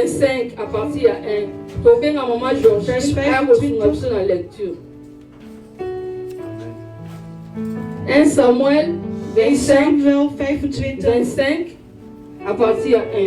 25 à partir à 1. Tombez à maman Georgette, à votre la lecture. 1 Samuel 25, 25 à partir à 1.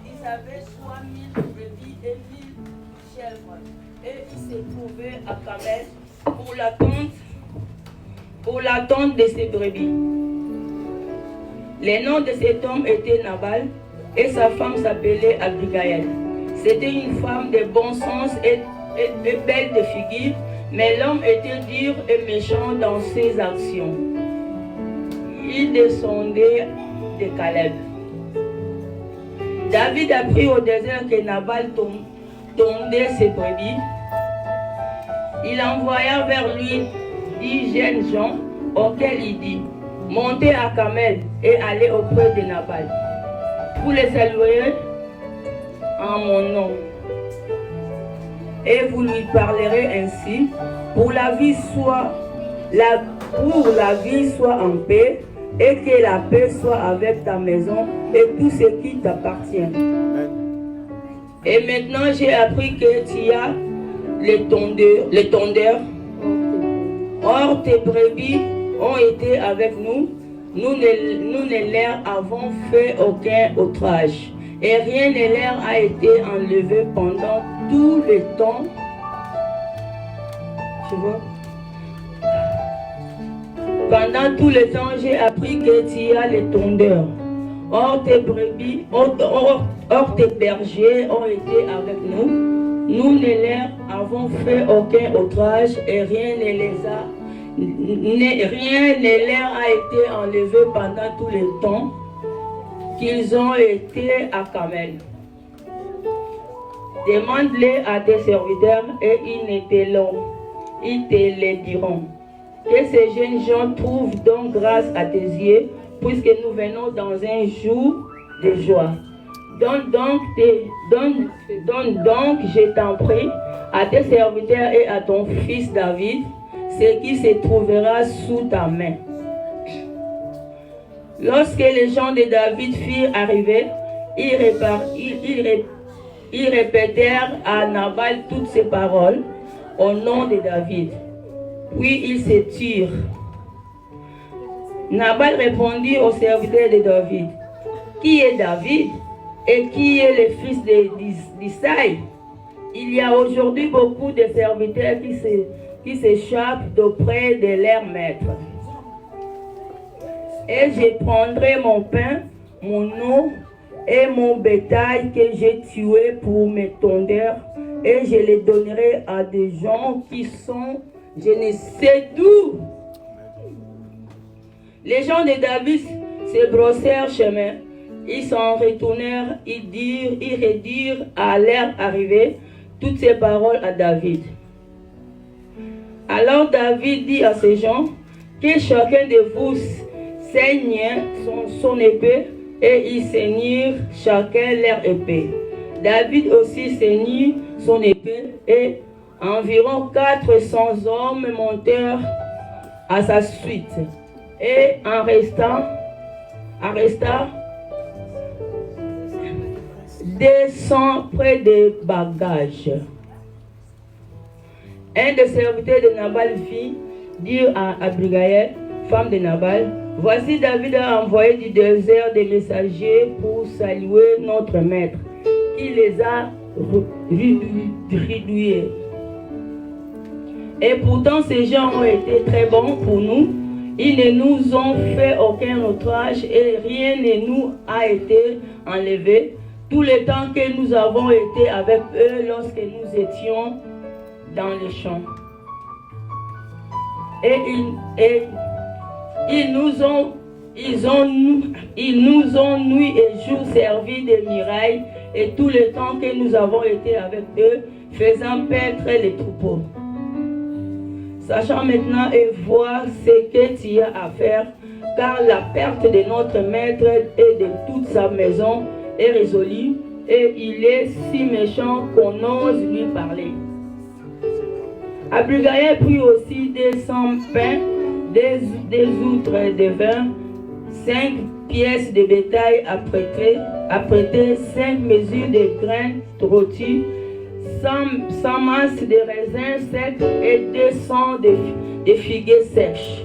Il avait 3000 brebis et 1000 chèvres. Et il s'est trouvé à Carmel pour l'attente de ses brebis. Les noms de cet homme étaient Nabal et sa femme s'appelait Abigail. C'était une femme de bon sens et belle de figure, mais l'homme était dur et méchant dans ses actions. Il descendait de Caleb. David apprit au désert que Nabal tondait ses brebis. Il envoya vers lui 10 jeunes gens auxquels il dit: montez à Carmel et allez auprès de Nabal pour les saluer en mon nom. Et vous lui parlerez ainsi: pour la vie soit en paix, et que la paix soit avec ta maison et tout ce qui t'appartient. Et maintenant j'ai appris que tu as les tondeurs. Or tes brebis ont été avec nous. Nous ne leur avons fait aucun outrage. Et rien ne leur a été enlevé pendant tout le temps. Tu vois? Pendant tout le temps, j'ai appris que tu as les tondeurs. Or tes brebis, or tes bergers ont été avec nous. Nous ne leur avons fait aucun outrage et rien ne leur a été enlevé pendant tout le temps qu'ils ont été à Carmel. Demande-les à tes serviteurs et ils te le diront. Que ces jeunes gens trouvent donc grâce à tes yeux, puisque nous venons dans un jour de joie. Donne donc, je t'en prie, à tes serviteurs et à ton fils David, ce qui se trouvera sous ta main. Lorsque les gens de David furent arrivés, ils répétèrent à Nabal toutes ces paroles au nom de David. Puis ils se turent. Nabal répondit aux serviteurs de David: qui est David et qui est le fils d'Isaïe? Il y a aujourd'hui beaucoup de serviteurs qui s'échappent d'auprès de leur maître. Et je prendrai mon pain, mon eau et mon bétail que j'ai tué pour mes tondeurs, et je les donnerai à des gens qui sont je ne sais d'où. Les gens de David se brossèrent chemin. Ils s'en retournèrent, ils redirent à leur arrivée toutes ces paroles à David. Alors David dit à ces gens: que chacun de vous saigne son épée, et ils saignirent chacun leur épée. David aussi saignit son épée, et environ 400 hommes montèrent à sa suite, et en resta 200 près des bagages. Un des serviteurs de Nabal fit dire à Abigail, femme de Nabal: voici David a envoyé du désert des messagers pour saluer notre maître, qui les a réduits. Et pourtant, ces gens ont été très bons pour nous. Ils ne nous ont fait aucun outrage et rien ne nous a été enlevé. Tout le temps que nous avons été avec eux lorsque nous étions dans les champs. Et ils nous ont nuit et jour servi de mirailles. Et tout le temps que nous avons été avec eux faisant paître les troupeaux. Sachant maintenant et voir ce que tu as à faire, car la perte de notre maître et de toute sa maison est résolue, et il est si méchant qu'on ose lui parler. Abigail prit aussi des 100 pains, des outres de vin, 5 pièces de bétail à prêter, 5 mesures de grains rôtis, 100 masses de raisins secs et 200 de figues sèches.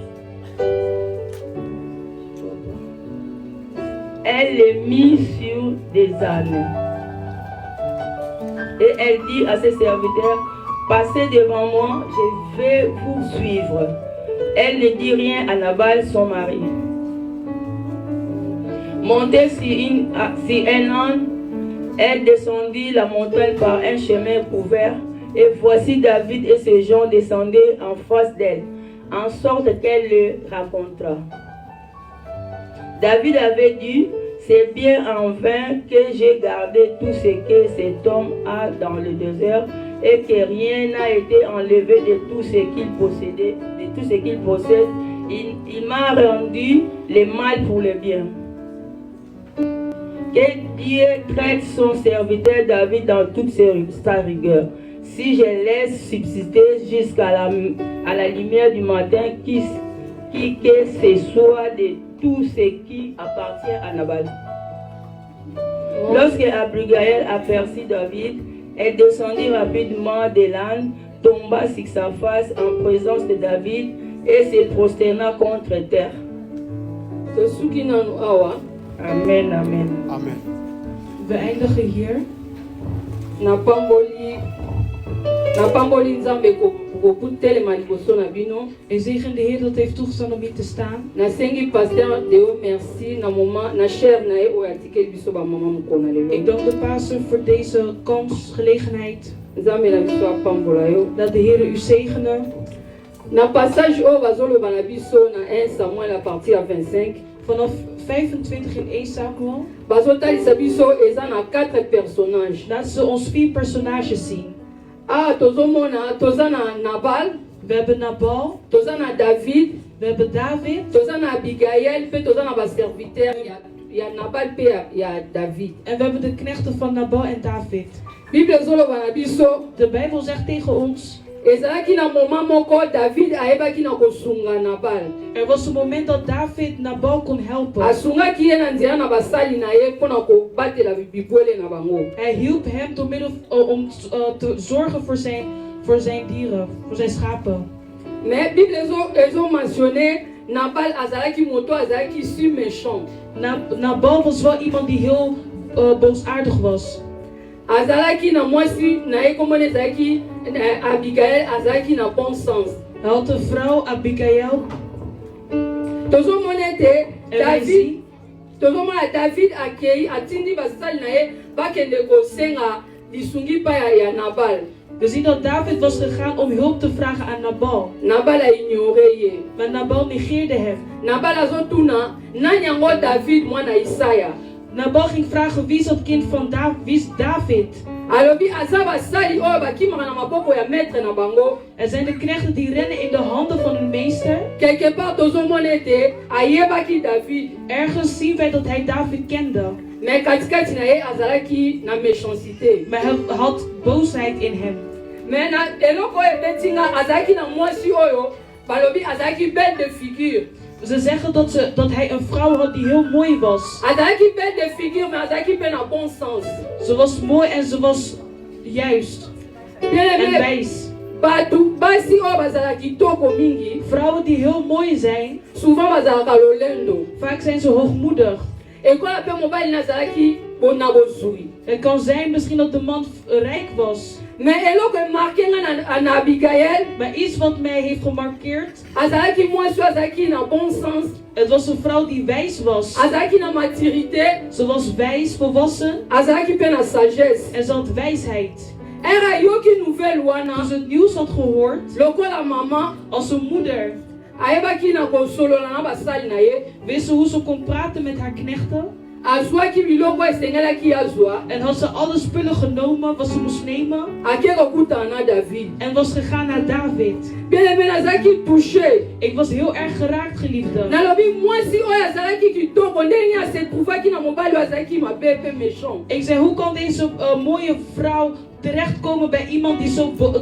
Elle les mit sur des ânes. Et elle dit à ses serviteurs, passez devant moi, je vais vous suivre. Elle ne dit rien à Nabal, son mari. Montée sur un âne, elle descendit la montagne par un chemin couvert, et voici David et ses gens descendaient en face d'elle, en sorte qu'elle le rencontra. David avait dit, c'est bien en vain que j'ai gardé tout ce que cet homme a dans le désert, et que rien n'a été enlevé de tout ce qu'il possédait, de tout ce qu'il possède. Il m'a rendu le mal pour le bien. Que Dieu traite son serviteur David dans toute sa rigueur. Si je laisse subsister jusqu'à la lumière du matin, que ce soit de tout ce qui appartient à Nabal. Lorsque Abigail aperçut David, elle descendit rapidement de l'âne, tomba sur sa face en présence de David et se prosterna contre terre. Amen, amen. Amen. We eindigen hier. Napamboli nzambe kotelema liboso na bino. En zegen de Heer dat heeft toegestaan om hier te staan. Nasengi pasteur Deo merci na moment na cher na e o atikeli biso ba mama mukona lelo. Ik dank de pastor voor deze kans, gelegenheid. Nzambe na biso apambola yo. Dat de Heer u zegene. Na passage o bazoloba na biso na 1 Samuel à partir à 25. Vanaf 25 in 1 Samuel. Bazotalisa biso eza na 4 personnages. Laten ze ons 4 personages zien. Ah, tozomona tozana Nabal. We hebben Nabal. Tozana David. We hebben David. Tozana Abigail. Pe tozana ba serviteur ya Nabal pe ya David. En we hebben de knechten van Nabal en David. Bible zoloba na biso. De Bijbel zegt tegen ons. Ezalaki na moment moko David ayebaki na kosunga Nabal. Er was een moment dat David Nabal kon helpen. Asungaki ye na nzela na basali na ye mpona kobatela bibwele na bango. Hij hielp hem door middel om te zorgen voor zijn dieren, voor zijn schapen. Mais Bible ezo mentionné Nabal azalaki moto azalaki si méchant. Nabal was wel iemand die heel boosaardig was. Azalaki na mwasi na ye komone ezalaki Abigail azalaki na bon sens. Hij had een vrouw, Abigail. Tozomona te David akei atindi basali na ye bakende kosenga lisungi pa ya Nabal. We zien dat David was gegaan om hulp te vragen aan Nabal. Nabal a ignoré ye. Maar Nabal negeerde hem. Nabal azotuna nani yango David mwana Isaya. Nabal ging vragen wie is dat kind van wie is David? Alobi azaba sali oyo bakimaka na maboko ya maître na bango. Er zijn de knechten die rennen in de handen van hun meester. Quelque part tozomona ete ayebaki David. Ergens zien wij dat hij David kende. Mais katikati na ye azalaki na méchanceté. Maar hij had boosheid in hem. Mais na eloko oyo ebetinga azalaki na mwasi oyo balobi azalaki belle de figure. Ze zeggen dat hij een vrouw had die heel mooi was. Azalaki belle de figure, mais azalaki pe na bon sens. Ze was mooi en ze was juist. En wijs. Basi oyo bazalaka kitoko mingi. Vrouwen die heel mooi zijn, souvent bazalaka lolendo. Vaak zijn ze hoogmoedig. Ekola pe mobali nazalaki bona bozui. Het kan zijn misschien dat de man rijk was. Mais eloko marqué na Abigail. Maar iets wat mij heeft gemarkeerd. Azalaki mwasi azalaki na bon sens. Het was een vrouw die wijs was. Azalaki na maturité. Ze was wijs, volwassen. Azalaki pe na sagesse. En ze had wijsheid. Era yoki nouvelle wana. Toen ze het nieuws had gehoord. Lokola mama. Als een moeder. Ayebaki na kosolola na basali na ye. Wist ze hoe ze kon praten met haar knechten. azwaki biloko esengelaki azwa En had ze alle spullen genomen wat ze moest nemen. ake kokutana na David. En was gegaan naar David. Bien-aimé, nazalaki touché. Ik was heel erg geraakt, geliefde. Nalobi mwasi oyo azalaki kitoko ndenge asetrouvaki na mobali oyo azalaki mabe mpe méchant. Ik zei, hoe kan deze mooie vrouw terechtkomen bij iemand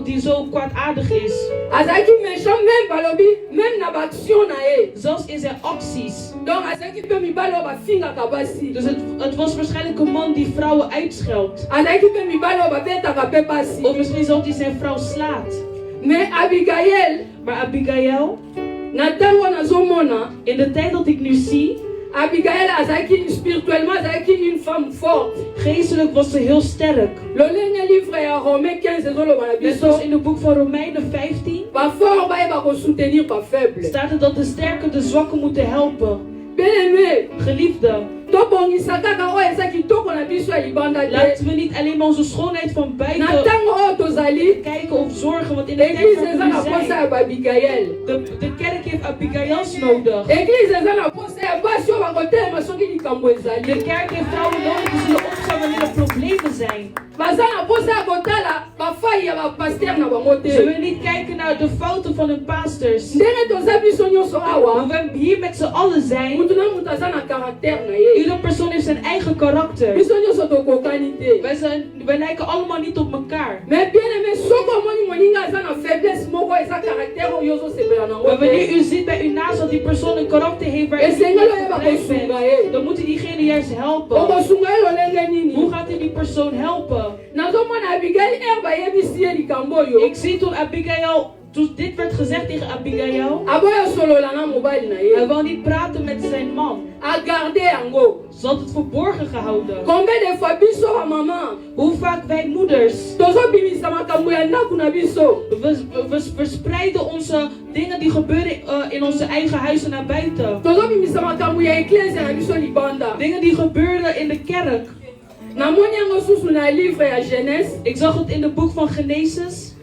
die zo kwaadaardig is? Azalaki méchant même balobi même na baaction na ye. Zelfs in zijn acties. Donc azalaki mpe mibali oyo bafingaka basi. Dus het was waarschijnlijk een man die vrouwen uitscheldt. Azalaki mpe mibali oyo babetaka mpe basi. Of misschien zelfs die zijn vrouw slaat. Mais Abigail, Maar Abigail, na ntango nazomona, in de tijd dat ik nu zie, Abigail azalaki spirituellement azalaki une femme forte. geestelijk was ze heel sterk. Lolenge livre ya Romains 15 ezoloba na Net biso. zoals in het boek van Romeinen 15 Bafort bayeba kosoutenir bafaible. staat er dat de sterken de zwakken moeten helpen. Bien-aimé, Geliefde, tobongisa kaka oyo eza kitoko na biso ya libanda te. laten we niet alleen maar onze schoonheid van Na buiten ntango oyo tozali, kijken of zorgen, want in de tijd eglise van eza nu na posa zijn, ya babigael. de kerk heeft Abigails nodig. Eglise eza na posa ya basi oyo bakotelema soki likambo De ezali. kerk heeft vrouwen nodig die zullen opstaan wanneer er problemen zijn. Baza na posa ya kotala bafai ya bapaster na bango Ze te. willen niet kijken naar de fouten van hun pastors. Ndenge toza biso nyonso awa, Maar we hier met z'n allen zijn, mutu na mutu aza na karaktere na ye. ieder persoon heeft zijn eigen karakter. Biso nyonso tokokani te. Wij lijken allemaal niet op elkaar. Mais bien aimé, soko omoni moninga aza na faiblesse moko eza karaktere oyo ozosepela nango Maar wanneer te. u ziet bij uw naast dat die persoon een karakter heeft waar u niet Esengelo blij oyeba bent, kosunga ye. dan moet u diegene juist helpen. Okosunga ye lolenge nini? Hoe gaat u die persoon helpen? Nazomona Abigail ere bayebisi ye likambo oyo. Ik zie toen Abigail, toen dit werd gezegd tegen Abigail, Aboya solola na mobali na hij ye. wou niet praten met zijn man. Agarde yango. Ze had het verborgen gehouden. Combien de fois biso ba mama Hoe vaak wij moeders, tozobimisa makambo ya ndako na biso. we verspreiden onze dingen die gebeuren in onze eigen huizen naar buiten. Tozobimisa makambo ya eklezia na biso libanda. Dingen die gebeuren in de kerk. Namoni yango susu na livre ya Genèse. Ik zag het in het boek van Genesis.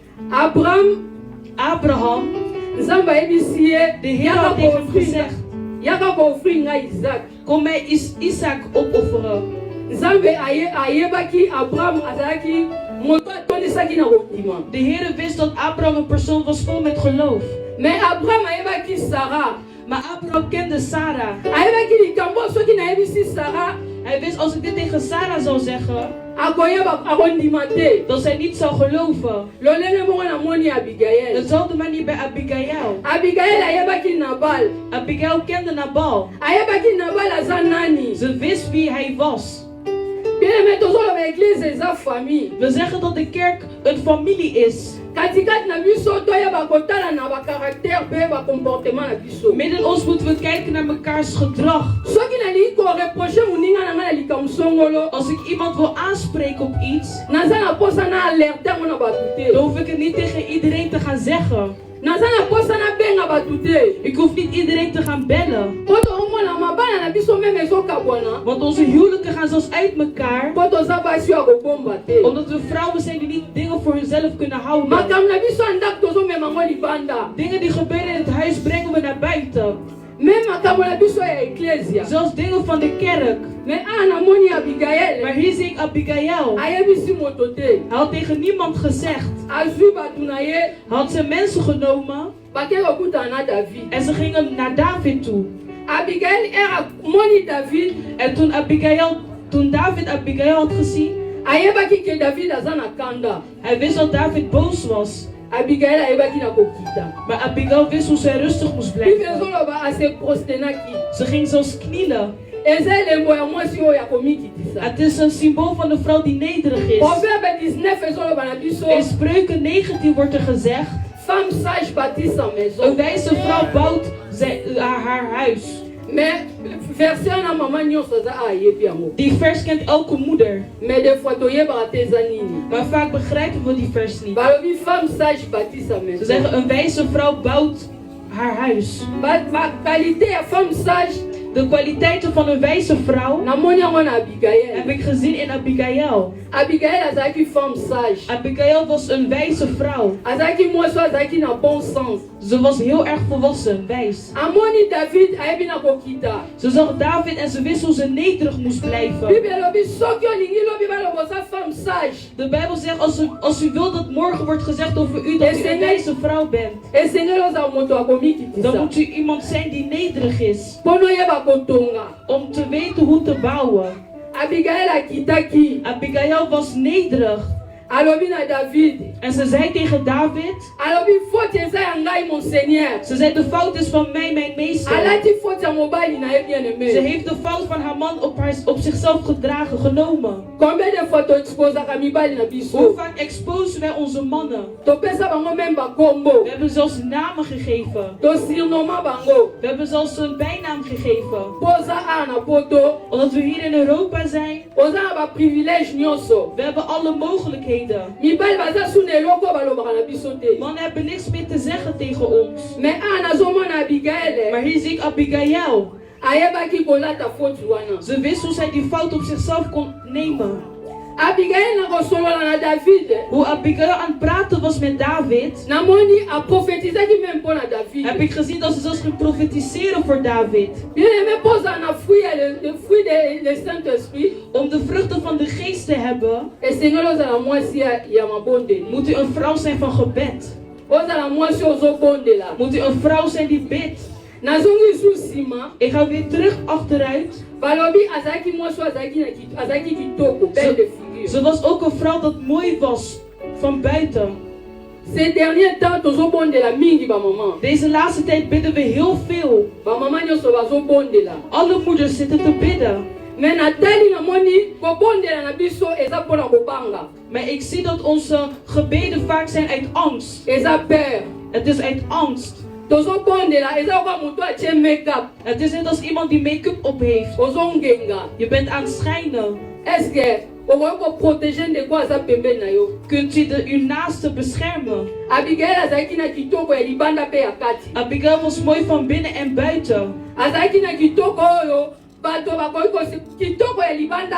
Abraham, Nzambe ayebisi ye, de Heer had tegen hem gezegd, yaka koofri ngai Isaac. Kom mij Isaac opofferen. Nzambe ayebaki Abraham azalaki moto atondisaki na kondima. De Heer wist dat Abraham een persoon was vol met geloof. Mais Abraham ayebaki Sarah. Maar Abraham kende Sarah. Ayebaki likambo soki nayebisi Sarah. Hij wist, als ik dit tegen Sarah zou zeggen, akondima te. dat zij niet zou geloven. Lolenge moko namoni Abigail. Dezelfde manier bij Abigail. Abigail ayebaki Nabal. Abigail kende Nabal. Ayebaki Nabal aza nani. Ze wist wie hij was. Bien-aimé, tozoloba eglise eza famille. We zeggen dat de kerk een familie is. Katikati na biso toyeba kotala na bakaraktere mpe bacomportement na biso. Midden ons moeten we kijken naar mekaars gedrag. Soki nalingi koreproche moninga na ngai na likambo songolo, Als ik iemand wil aanspreken op iets, naza na posa na alerte yango na bato te. dan hoef ik het niet tegen iedereen te gaan zeggen. Naza na posa na benga bato te. Ik hoef niet iedereen te gaan bellen. Po toomona mabala na biso meme ezokabwana. Want onze huwelijken gaan zelfs uit elkaar. Po toza basi ya kobomba te. Omdat we vrouwen zijn die niet dingen voor hunzelf kunnen houden. makambo na biso ya ndako tozomema ngo libanda. Dingen die gebeuren in het huis brengen we naar buiten. Me makambo na biso ya eklesia. Zelfs dingen van de kerk. Me namoni Maar Abigail hier zie ik Abigail. ayebisi moto te. Hij had tegen niemand gezegd. Azwi bato na ye Hij had zijn mensen genomen bake kokutana na David. en ze gingen naar David toe. Abigail ere moni David En toen David Abigail had gezien, ayebaki ke David aza na kanda. hij wist dat David boos was. Abigail ayebaki na kokita. Maar Abigail wist hoe zij rustig moest Bible blijven. ezoloba ase prostenaki. Ze ging zelfs knielen. Eza elembo ya mwasi oyo ya komikitisa. Het is een symbool van een vrouw die nederig is. Proverbe 19 ezoloba na biso. In Spreuken 19 wordt er gezegd, Femme sage bâtit sa maison. een wijze vrouw bouwt haar huis. Mais verset na mama nyonso aza ayebi yango. Die vers kent elke moeder. Mais des fois toyebaka te eza nini. Maar vaak begrijpen we die vers niet. Balobi femme sage bâtit sa Ze maison. zeggen, een wijze vrouw bouwt haar huis. Ba qualité ya femme sage De kwaliteiten van een wijze vrouw namoni yango na heb Abigail. ik gezien in Abigail. Abigail azalaki femme sage. Abigail was een wijze vrouw. Azalaki mwasi azalaki na bon sens. Ze was heel erg volwassen, wijs. Amoni David ayebi na kokita. Ze zag David en ze wist hoe ze nederig moest blijven. Bible lobi soki olingi lobi balobosa femme sage. De Bijbel zegt, als u wilt dat morgen wordt gezegd over u dat u een wijze vrouw bent, Esengeli oza moto akomikitisa. dan moet u iemand zijn die nederig is. Mpono yeba kotonga. Om te weten hoe te bouwen. Abigail akitaki. Abigail was nederig. Alobi na David. En ze zei tegen David, Alobi faute eza ya ngai mon Seigneur. ze zei, de fout is van mij, mijn meester. Alati faute ya mobali na ye bien-aimé. Ze heeft de fout van haar man op zichzelf gedragen, genomen. Combien de fois toexposaka mibali na Hoe biso? vaak exposen wij onze mannen? Topesa bango meme bakombo. We hebben zelfs namen gegeven. Tosurnoma bango. We hebben zelfs een bijnaam gegeven. Poza a na poto. Omdat we hier in Europa zijn, Oza na baprivilège nyonso. we hebben alle mogelijkheden. Mibali baza suna eloko balobaka na biso te. Mannen hebben niks meer te zeggen tegen ons. Mais a nazomona Abigail. Maar hier zie ik Abigail. Ayebaki kolata faute wana. Ze wist hoe zij die fout op zichzelf kon nemen. Abigail na kosolola na David. Hoe Abigail aan het praten was met David, Namoni aprofetizaki meme mpo na David. heb ik gezien dat ze zelfs ging profetiseren voor David. Bien-aimé poza na fruit le fruit de Saint-Esprit. Om de vruchten van de geest te hebben, Esengeli ozala mwasi ya mabondeli. moet u een vrouw zijn van gebed. Ozala mwasi ozobondela. Moet u een vrouw zijn die bidt. Nazongi su nsima. Ik ga weer terug achteruit. Balobi azalaki mwasi azalaki kitoko belle de figure. Ze was ook een vrouw dat mooi was van buiten. Ces derniers temps tozobondela mingi bamama. Deze laatste tijd bidden we heel veel. Bamama nyonso bazobondela. Alle moeders zitten te bidden. Mais natali namoni kobondela na biso eza mpona kobanga. Maar ik zie dat onze gebeden vaak zijn uit angst. Eza peur. Het is uit angst. Tozobondela eza kwa moto atie make-up. Het is net als iemand die make-up op heeft. Ozongenga. Je bent aan het schijnen. Est-ce que okoki koprotege ndeko aza pembeni na yo? Kunt u uw naaste beschermen? Abigail azalaki na kitoko ya libanda mpe ya kati. Abigail was mooi van binnen en buiten. Azalaki na kitoko oyo bato bakoki kitoko ya libanda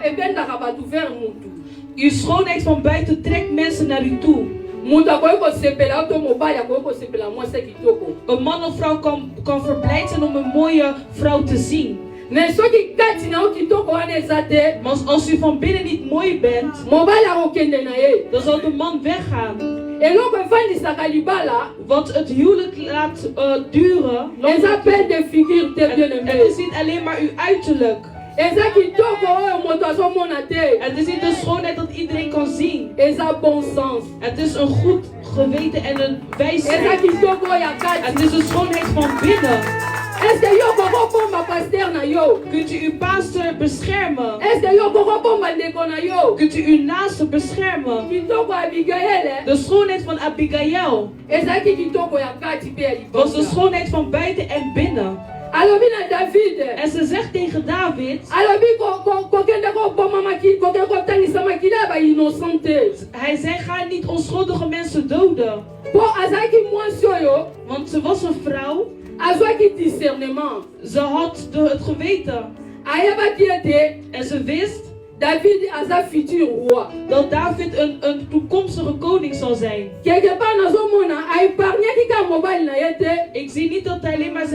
ebendaka bato vers mutu. Uw schoonheid van buiten trekt mensen naar u toe. Mutu akoki kosepela to mobali akoki kosepela mwasi kitoko. Een man of vrouw kan verblijd zijn om een mooie vrouw te zien. Mais soki kati na yo kitoko wana eza te, Maar als u van binnen niet mooi bent, mobali akokende na ye. dan zal de man weggaan. Eloko evandisaka libala Wat het huwelijk laat duren, eza peine de figure te het bien-aimé. is niet alleen maar uw uiterlijk. Eza kitoko oyo moto azomona te. Het is niet de schoonheid dat iedereen kan zien. Eza bon sens. Het is een goed geweten en een Eza wijsheid. kitoko oyo ya kati. Het is de schoonheid van binnen. Est-ce que yo kokobomba paster na yo? Kunt u uw pastor beschermen? Est-ce que yo kokobomba ndeko na yo? Kunt u uw naaste beschermen? Kitoko ya Abigail De schoonheid van Abigail ezalaki kitoko ya kati mpe ya was de libanda. schoonheid van buiten en binnen. Alobi na David. En ze zegt tegen David, Alobi kokende koboma makili kokende kotangisa makili ya bainnocent te. hij zei, ga niet onschuldige mensen doden. Po azalaki mwasi oyo Want ze was een vrouw, azwaki discernement. ze had het geweten. Ayebaki ete En ze wist David aza futur roi. dat David een toekomstige koning zal zijn. Quelque part nazomona aepargnaki ka mobali na ye te. Ik zie niet dat hij alleen maar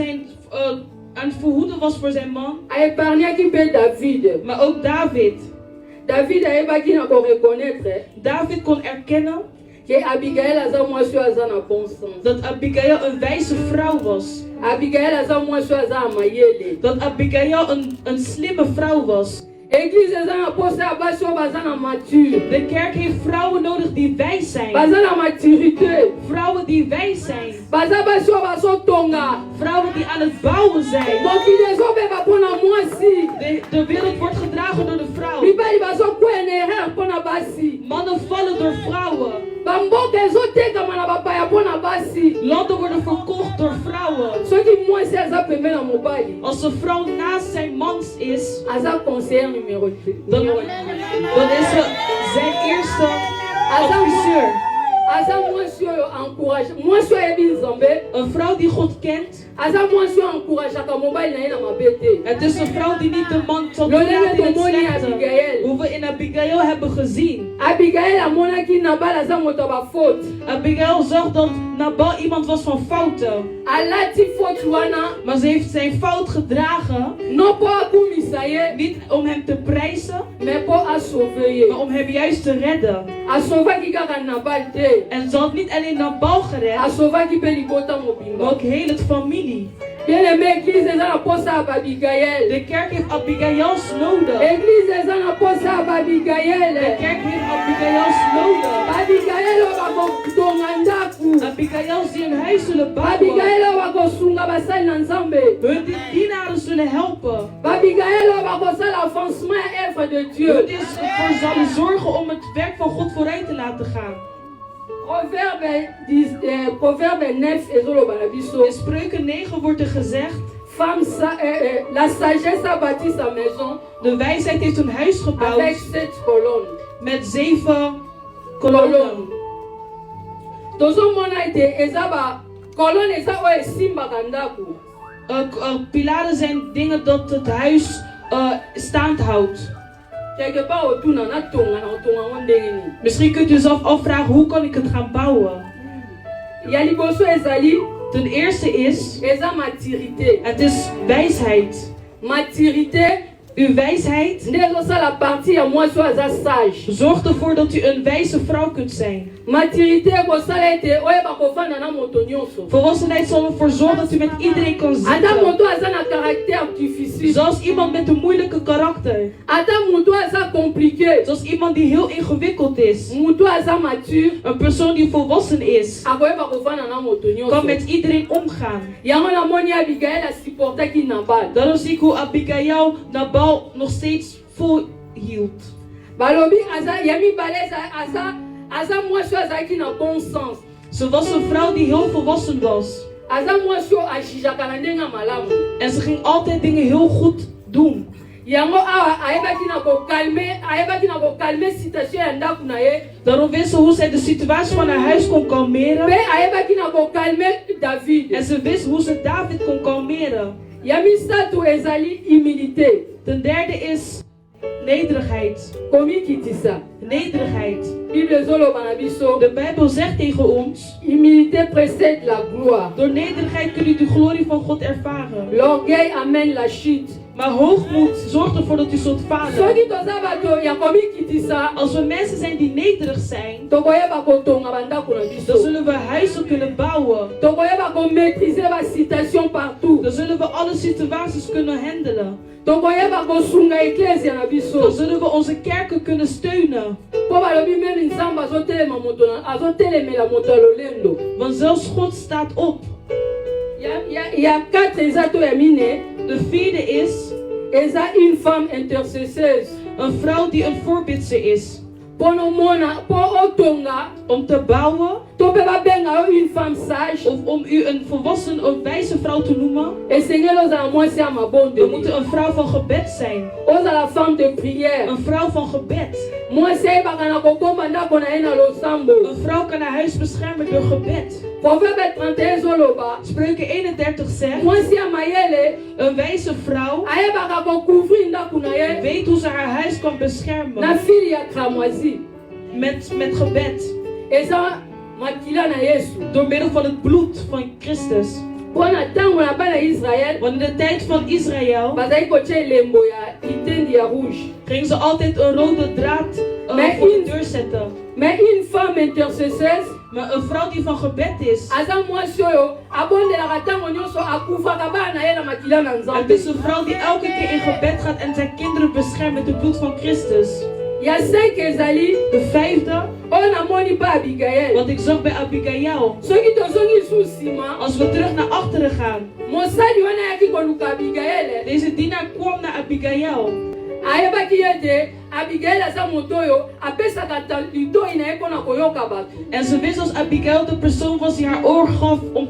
aan het verhoeden was voor zijn man, Aepargnaki mpe David. maar ook David. David ayebaki na koreconnaître David kon erkennen ke Abigail aza mwasi oyo aza na bon sens. dat Abigail een wijze vrouw was. Abigail aza mwasi oyo aza na mayele. Dat Abigail een slimme vrouw was. Église eza na posa ya basi oyo baza na mature. De kerk heeft vrouwen nodig die wijs zijn. Baza na maturité. Vrouwen die wijs zijn. Baza basi oyo bazotonga. Vrouwen die aan het bouwen zijn. Mokili ezobeba mpo na mwasi. De wereld wordt gedragen door de vrouw. Mibali bazokwena erreur mpo na basi. Mannen vallen door vrouwen. Bamboka ezotekama na bapaya mpo na basi. Landen worden verkocht door vrouwen. Soki mwasi aza pembeni na mobali, Als een vrouw naast zijn man is, aza conseiller numero 2. dan is ze zijn eerste adviseur. aza mwasi oyo encourage mwasi oyo yebi nzambe Een vrouw die God kent. aza mwasi oyo encourageaka mobali na ye na mabe te. Het is een vrouw die niet de man zal Lolenge toelaten in het tomoni slechte. Abigail. Hoe we in Abigail hebben gezien. Abigail amonaki Nabal aza moto ya bafaute. Abigail zag dat Nabal iemand was van fouten. Alati faute wana Maar ze heeft zijn fout gedragen. non mpo akumisa ye Niet om hem te prijzen. mais mpo asauve ye. Maar om hem juist te redden. Asauvaki kaka Nabal te, En ze had niet alleen Nabal gered. asauvaki mpe libota Maar mobimba. ook heel het familie. Bien-aimé, église eza na posa ya babigael. De kerk heeft Abigails nodig. Église eza na posa ya babigael. De kerk heeft Abigails nodig. Babigael oyo bakotonga ndaku. Abigails die een huis zullen bouwen. Babigael oyo bakosunga basali na nzambe. Hun dienaren zullen helpen. Babigael oyo bakosala avancement ya œuvre de Hun Dieu. die ervoor zullen zorgen om het werk van God vooruit te laten gaan. Proverbe 9 ezoloba na biso. In Spreuken 9 wordt er gezegd. La sagesse a bâti sa maison De wijsheid heeft een huis avec gebouwd 7 colonnes. met 7 kolommen. Tozomona ete eza ba kolonne eza oyo esimbaka ndaku. Pilaren zijn dingen dat het huis staand houdt. Quelque part otuna natonga na otonga ngo ndenge nini. Misschien kunt u zelf afvragen, hoe kan ik het gaan bouwen? Ya liboso ezali Ten eerste is, eza maturité. het is wijsheid. Maturité Uw wijsheid nde ezosala partie ya mwasi oyo aza sage. zorgt ervoor dat u een wijze vrouw kunt zijn. Maturité ekosala ete oyeba kovanda na moto nyonso. Volwassenheid zal ervoor zorgen dat u met iedereen kan Ata zitten. moto aza na caractère difficile. Zoals iemand met een moeilijke karakter. Ata moto aza compliqué. Zoals iemand die heel ingewikkeld is. Moto aza mature. Een persoon die volwassen is. Akoyeba kovanda na moto Kan nyonso. met iedereen omgaan. Yango namoni Abigail asupportaki Nabal. Daarom zie ik hoe Abigail Nabal nog steeds volhield. Balobi aza ya mibale aza mwasi oyo azalaki na bon sens. Ze was een vrouw die heel volwassen was. Aza mwasi oyo ajijaka na ndenge ya malamu. En ze ging altijd dingen heel goed doen. Yango awa ayebaki na kokalme situation ya ndako na ye. Daarom wist ze hoe zij de situatie van haar huis kon kalmeren. Mpe ayebaki na kokalme David. En ze wist hoe ze David kon kalmeren. Ya misato ezali humilité. Ten derde is nederigheid. Komikitisa. Nederigheid. Bible ezoloba na biso. De Bijbel zegt tegen ons. Humilité précède la gloire. Door nederigheid kun je de glorie van God ervaren. L'orgueil amène la chute. Maar hoogmoed zorgt ervoor dat u zult falen. Soki toza bato ya komikitisa, Als we mensen zijn die nederig zijn, tokoyeba kotonga bandako na dan biso. zullen we huizen kunnen bouwen. Tokoyeba komaîtriser ba situation partout. Dan zullen we alle situaties kunnen handelen. Tokoyeba kosunga eklezia na Dan biso. zullen we onze kerken kunnen steunen. Po balobi meme nzambe azotelemela moto ya lolendo. Want zelfs God staat op. Ya 4 eza to ya mine. De vierde is Eza une femme intercesseuse. een vrouw die een voorbidster is. Po otonga. Om te bouwen To mpe babenga yo une femme sage. of om u een volwassen of wijze vrouw te noemen. Esengeli ozala mwasi ya We mabondeli. moeten een vrouw van gebed zijn. Ozala femme de prière. Een vrouw van gebed. Mwasi ayebaka na kokomba ndako na ye na losambo. Een vrouw kan haar huis beschermen door gebed. Proverbe 31 ezoloba. Spreuken 31 zegt. Mwasi ya mayele Een wijze vrouw ayebaka kocouvrir ndako na ye weet hoe ze haar huis kan na beschermen. fili ya cramoisi. Met gebed. Eza makila na Yesu. Door middel van het bloed van Christus. Mpo na ntango na bana ya Israel Want in de tijd van Israël bazali kotia elembo ya litendi ya rouge. gingen ze altijd een rode draad Maar voor de in- deur zetten. Mais une femme intercesseuse Maar een vrouw die van gebed is. aza mwasi oyo abondelaka ntango nyonso akufaka bana na ye na makila na Het Nzambe. is een vrouw die elke keer in gebed gaat en zijn kinderen beschermt met het bloed van Christus. Ya 5 ezali De vijfde, oyo namoni mpa Abigail. wat ik zag bij Abigail. Soki tozongi su nsima Als we terug naar achteren gaan. mosali wana ayaki koluka Abigail. Deze dienaar kwam naar Abigail. ayebaki ete Abigail aza moto oyo apesaka litoi na ye mpona koyoka bato. En ze wist als Abigail de persoon was die haar oor gaf om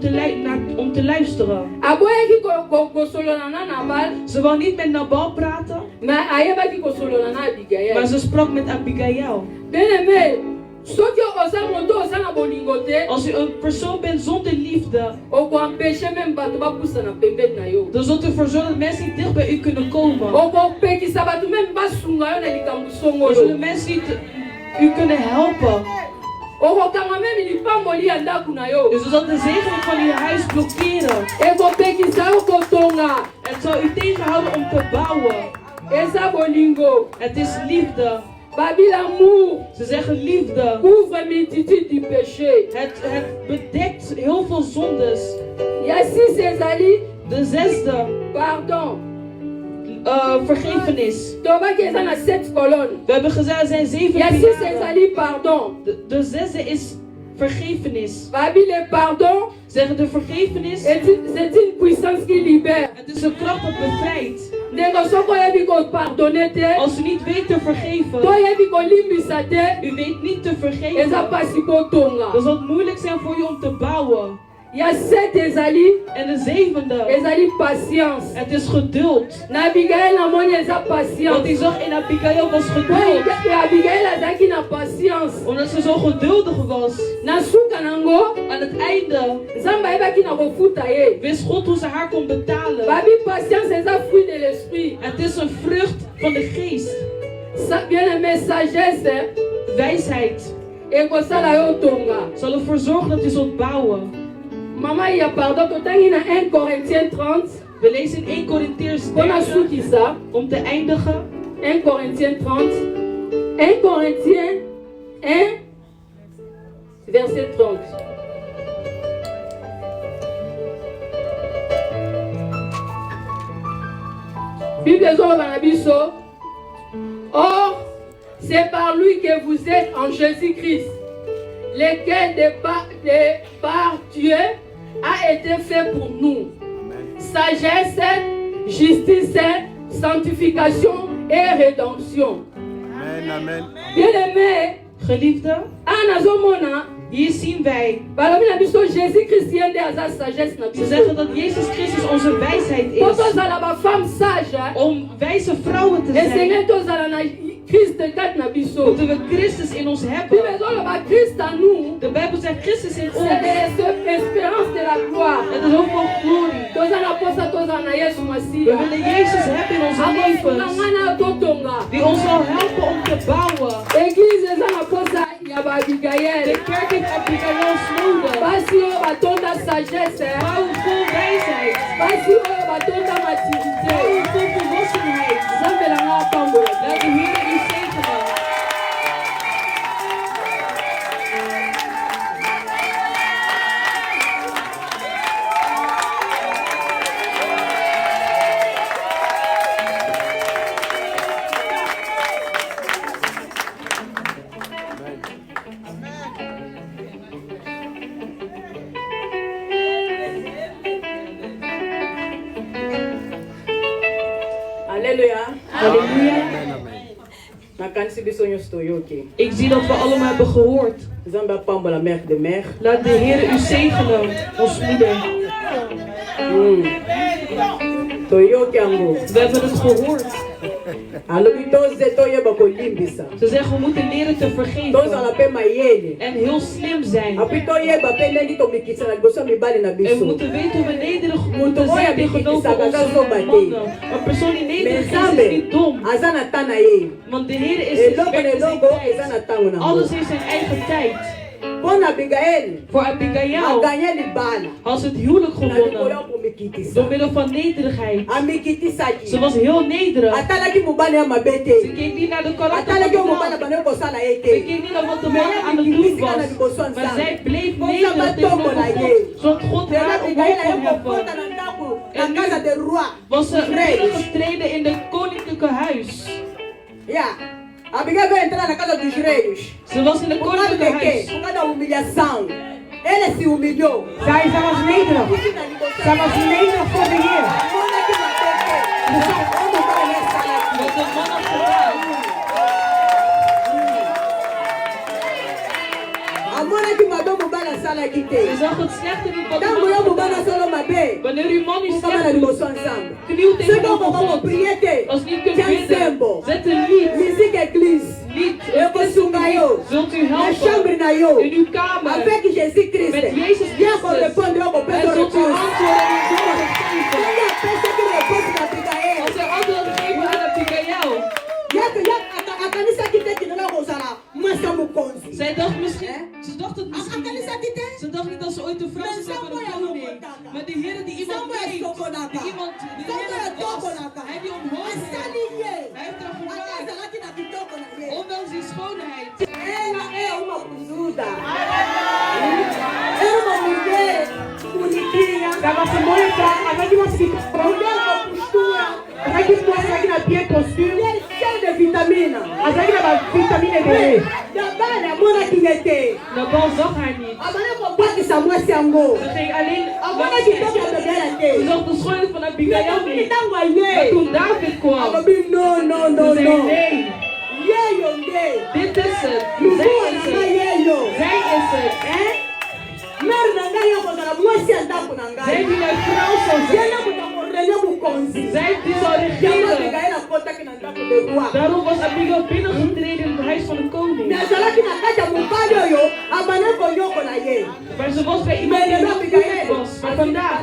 te luisteren. aboyaki kosolona na Nabal, Ze wou niet met Nabal praten, mais ayebaki kosolona na Abigail. maar ze sprak met Abigail. Bien-aimé, soki oza moto oza na bolingo te, als u een persoon bent zonder liefde, okoempêche même bato bapusana pembeni na yo. dan zult u ervoor zorgen dat mensen niet dicht bij u kunnen komen. Okopekisa bato même basunga yo na likambo Dan songolo. zullen mensen niet u kunnen helpen. Okokanga même lipamboli ya ndako na yo. Dus u zal de zegening van uw huis blokkeren. Ekopekisa yo kotonga. Het zal u tegenhouden om te bouwen. Eza bolingo. Het is liefde. Babi l'amour Ze zeggen liefde. couvre multitude du péché. Het bedekt heel veel zondes. Ya six ezali De zesde, pardon. vergevenis. Tobaki eza na 7 colonnes. We hebben gezegd er zijn 7 Ya six pilaren. ezali pardon. De zesde is vergevenis. Babi le pardon, Zeggen de vergevenis, c'est une puissance qui libère. het is een kracht dat bevrijdt. Ndenge soko oyebi kopardonne te, Als u niet weet te vergeven, to oyebi kolimbisa te, u weet niet te eza vergeven, pasi kotonga. dan zal het moeilijk zijn voor u om te bouwen. Ya 7 ezali En de zevende, ezali patience. het is geduld. Na Abigail namoni eza Wat ik patience. zag in Abigail was Po geduld. Abigail azalaki na patience. Omdat ze zo geduldig was. Na suka nango Aan het einde Nzambe ayebaki na kofuta ye. wist God hoe ze haar kon betalen. Babi patience eza fruit de l'esprit. Het is een vrucht van de geest. Bien-aimé, sagesse Wijsheid ekosala yo tonga. zal ervoor zorgen dat u zult bouwen. Mama ya pardon totangi na 1 Corinthiens 30 We lezen in 1 Korintiërs mpona 30 sukisa. om te eindigen. 1 Corinthiens 30. 1 Corinthiens 1 verset 30. Bible ezoloba na biso. Or, c'est par lui que vous êtes en Jésus-Christ, lequel de par Dieu a été fait pour nous. Sagesse, justice, sanctification et rédemption. Amen, amen. Bien-aimé, Geliefde, anazomona hier zien wij. balobi na biso Jésus-Christ ye nde aza sagesse na Ze biso. zeggen dat Jezus Christus onze wijsheid Po is. tozala bafemme sage, Om wijze vrouwen te zijn, esengeli tozala na Christ kati na biso. moeten we Christus in ons Bible hebben. ezoloba Christ en nous, De Bijbel zegt Christus in c'est ons. l'espérance de la gloire. Het is ook van glorie. Toza na posa tozala na Yesu We Masiya. willen Jezus hebben in onze Akosunga levens. ngana totonga. Die ons zal helpen om te bouwen. Église eza na posa ya ba Abigail. De kerk heeft Abigail's nodig. Basi oyo batonda sagesse. Vrouwen vol wijsheid. Basi oyo batonda maturité. Vrouwen vol volwassenheid. Nzambe na nga apambola. Laat de Heer u zegenen. Alléluia. Halleluja. Amen, amen. Nakanisi biso nyonso toyoki. Ik zie dat we allemaal hebben gehoord. Nzambe apambola mère de mère. Laat de Heer u zegenen, ons moeder. Toyoki yango. We hebben het gehoord. Alobi toze toyeba kolimbisa. Ze zeggen we moeten leren te vergeven. Tozala mpe mayele. En heel slim zijn. Api toyeba mpe ndenge tomikisa na liboso ya mibali na En we biso. moeten weten hoe we nederig moeten Moeten zijn mooie tegenover bikisaka onze zoba te. mannen. Een persoon die nederig is, is Nzambe niet dom. aza na ta na ye. Want de Heer is Eloko na in zijn eloko eza tijd. na ntango na Alles yango. heeft zijn eigen tijd. Mpo na Abigail Voor Abigail aganye libala had ze het huwelijk na likolo ya gewonnen. komikitisa. Door middel van nederigheid. Amikitisaki. Ze was heel nederig. Atalaki mobali ya mabe Ze te. keek niet naar de karakter van Atalaki de oyo mobali man. abandaki kosala ye Ze te. keek niet naar wat de man aan het doen was. Maar zij bleef nederig tegenover God. Zodat God Tena haar Abigail omhoog kon ayekokota hebben. na ndako na En nu casa de roi. Was ze binnengetreden in het koninklijke huis. Ya. Abigail veio entrar na casa dos reis. Ze was in het Por causa koninklijke de quê? huis. Por causa da humilhação. Ele se humilhou. Zij was nederig. Zij was nederig voor de Heer. Mona que matou quê? Como vai nessa aqui? Wat de man had gedaan. Amona que mandou mobali asala aqui Je te. zag het slechte niet wat de Ntango yo man had mobali gedaan. asala mabe. Wanneer uw man u Ukama na slecht doet, liboso nzambe. kniel Soki tegenover okoma God. koprie te. Als u niet kunt Tiens bidden, sembo. zet een lied. Musique église. Lied. Ekosunga yo. Zult u Na chambre nayo. in uw kamer. Avec Jésus-Christ. Met Jezus Viens qu'on Christus. réponde au En zult u réponse. antwoorden en u zullen geven. Il y a personne qui répond à Abigail. Als hij antwoord geven aan Abigail. Akanisa kite kinona kozala. Mwasi mukonzi. Zij dacht misschien, ze dacht het misschien Akanisa niet. kite. Ze dacht niet dat ze ooit een vrouw zou zijn van een koning. Maar de Heer die iemand neemt, die iemand, de Heer was, hij die omhoog heeft. Hij heeft er gemaakt, ondanks die schoonheid. Kama semoja anajua postura, anajua bien posture, de vitamine, anajua vitamine B. Dabana mona kingete. Nabal zag haar niet. Amana ko baki sa mwasi yango. Ze ging alleen Amana langs kitoko kijken. de bela te. Ze zag de schoonheid van Abigail niet. Maar Ye. toen David kwam, Ababi no no no ze zei no. nee, Ye yo nde. dit is het. Lubu Zij is na het. ye yo. Zij is het. Mère na ngai yo kozala mwasi ya ndako na Zij ngai. die mijn vrouw zal Yena zijn. moto akorene mokonzi. Zij die zal Yango regeren. Abigail akotaki na ndako de roi. Daarom was Abigail binnengetreden in het huis van de koning. Mais azalaki na kati ya mobali oyo abane konyokola ye. Maar ze was bij iemand die heel goed was. Maar vandaag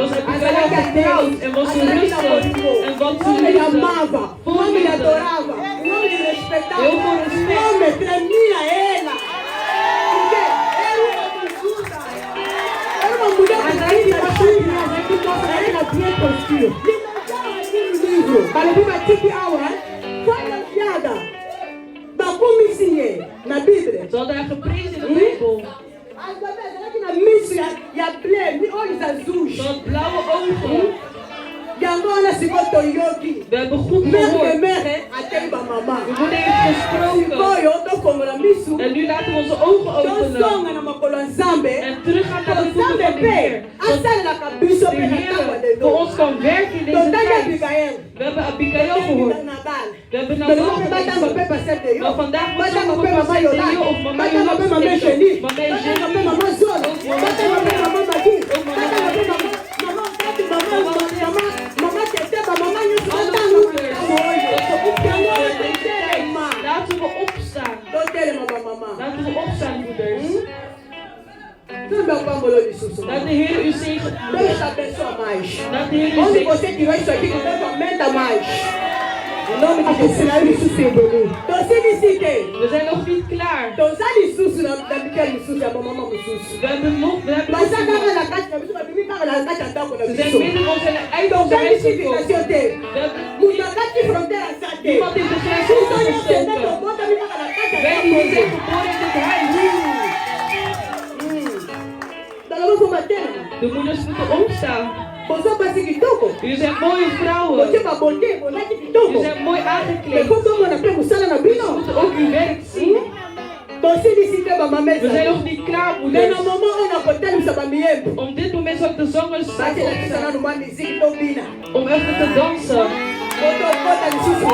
was Abigail getrouwd en was ze rustig en wat ze Homem liefde. amava, Vol homem liefde. adorava, homem respeitava, Eu vou respeitar. homem tremia ela. Porque era uma ajuda. Era uma mulher que tinha livro. Balebima tiki awa, fala piada. Bakumi sinye na Bíblia. Ze hadden haar geprezen in de Bijbel. Azalaki na miso ya bleu, ni olhos azuis. Ze had blauwe ogen. Yango wana sikoyo toyoki. We hebben goed Mère gehoord. mère ateli ba mama. We worden even gesproken. Sikoyo tokongola misu. En nu laten we onze ogen openen. Tosonga na makolo ya Nzambe. En teruggaan naar de voeten Nzambe van de Heer. mpe asalelaka biso De mpe na ntango ya Heer voor ons lelo. kan werken in deze Totali tijd. Abigail. We hebben Abigail gehoord. Na bala. We hebben Lelo Nabal mpe batango mpe gehoord. pasteur de yo. Maar vandaag moet Batango je mpe ook mama een Yolande. of mama Batango mpe mama Yolande. Eugénie. Mama Batango mpe Eugénie. mama Zolo. Batango mpe mama Magi. Ook mama Batango mpe Magi. mama Nkati, mama Tete, mama nyonso Alle batango. moeders. Dat ze Yango opstaan in deze tijd. totelema. Laten we opstaan. Totelema ba mama. Laten we opstaan, moeders. Nzambe akwambolo lisusu. Laat de Heer u zegenen, moeders. Besa beso mais. Laat de Heer u Onde zegenen. você tirou isso aqui, que Deus aumenta mais. Em nome de Jesus, lá isso sucedeu. Então, se disse que, We zijn nog niet klaar. então, sabe isso na Bíblia, isso é a mamãe, isso. We hebben nog Mas a nog. cara da caixa, a pessoa vai ficar na caixa da água da Ze zijn pessoa. midden ons en uit Então, onze sabe huis se gekomen. fica se tem. We hebben Muita caixa de fronteira, sabe? iemand in de grens Então, eu sei, overgestoken. bota me na caixa Wij da die hier zijn água. geboren in dit huis. Então, eu vou bater. De moeders moeten opstaan. Você vai seguir toco. Jullie zijn mooie Você vrouwen. vai botar, vou lá que toco. Jullie zijn mooi Mas aangekleed. como eu não pego sala na Ze bino? moeten ook uw werk zien. Então, se disse que a mamãe We zijn nog niet klaar, Neno moeders. mama ona koteli msabamiembe. Om dit moment zal ik de zangers Bate na kisa na numa miziki to bina. om even te dansen. Koto kota lisusu.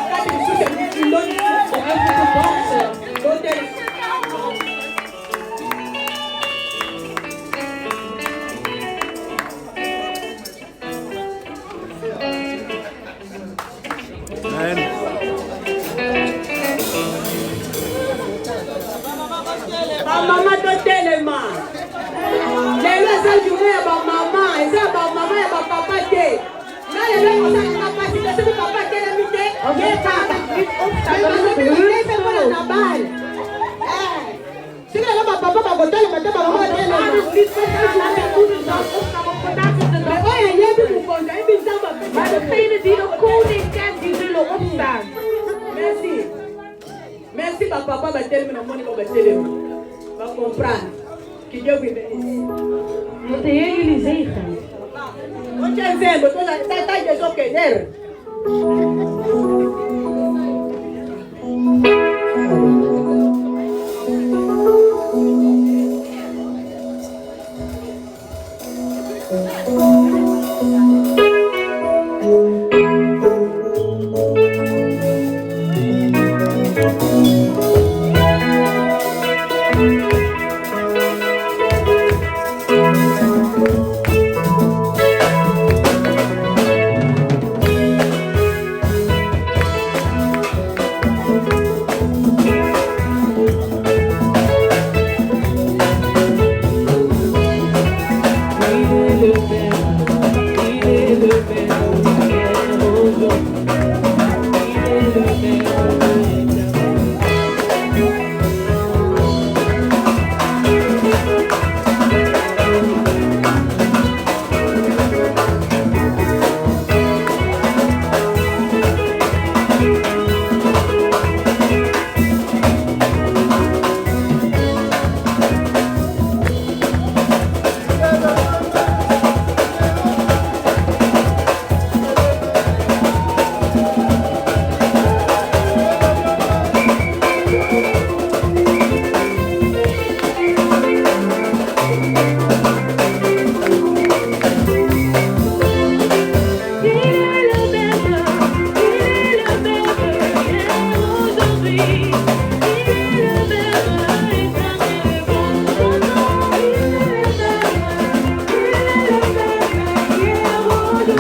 Nakati lisusu ndoni. Om even te dansen. Kote. Ba mama to telema. Lelo eza journée ya ba mama, eza ba mama ya ba papa te. Na lelo kosala na pasi te soki papa telemi te. Ye kaka. Na bal. Soki lelo ba papa bakotelema te ba mama telema. Oyo yebi mokonzi ayebi nzambe. Maar degene die de koning kent, die zullen opstaan. Merci. Merci ba papa batelemi na moni ba telema. Ba comprendre. Que Dieu vous bénisse. Dat de Heer jullie zegent. Onde é vendo? Tá de joquener.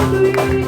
Alléluia.